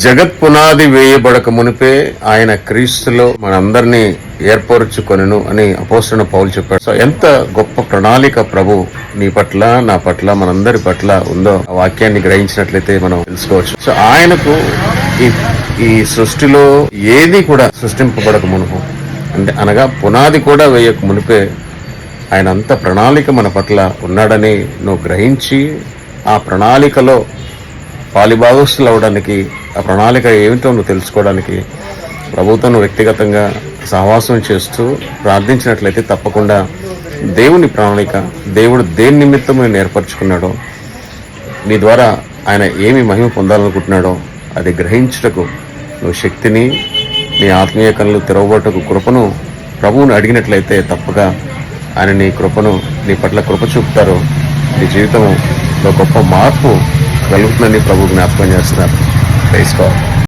జగత్ పునాది వేయబడక మునిపే ఆయన క్రీస్తులో మనందరినీ ఏర్పరుచుకొనెను అని అపోస్తలుడైన పౌలు చెప్పాడు. సో ఎంత గొప్ప ప్రణాళిక ప్రభు నీ పట్ల, నా పట్ల, మనందరి పట్ల ఉందో ఆ వాక్యాన్ని గ్రహించినట్లయితే మనం తెలుసుకోవచ్చు. సో ఆయనకు ఈ సృష్టిలో ఏది కూడా సృష్టింపబడక మునుపు అంటే అనగా పునాది కూడా వేయక మునిపే ఆయన అంత ప్రణాళిక మన పట్ల ఉన్నాడని నువ్వు గ్రహించి ఆ ప్రణాళికలో పాలిభాగస్తులు అవడానికి, ఆ ప్రణాళిక ఏమిటో నువ్వు తెలుసుకోవడానికి ప్రభుత్వం వ్యక్తిగతంగా సహవాసం చేస్తూ ప్రార్థించినట్లయితే తప్పకుండా దేవుని ప్రణాళిక, దేవుడు దేని నిమిత్తం నేను ఏర్పరచుకున్నాడో, నీ ద్వారా ఆయన ఏమి మహిమ పొందాలనుకుంటున్నాడో అది గ్రహించుటకు నువ్వు శక్తిని, నీ ఆత్మీయ కళ్ళు తెరవబోటకు కృపను ప్రభువుని అడిగినట్లయితే తప్పగా ఆయన నీ కృపను, నీ పట్ల కృప చూపుతారు. నీ జీవితంలో గొప్ప మార్పు కలుగుతుందని ప్రభు జ్ఞాపకం చేస్తున్నారు. తెలుసుకోవాలి.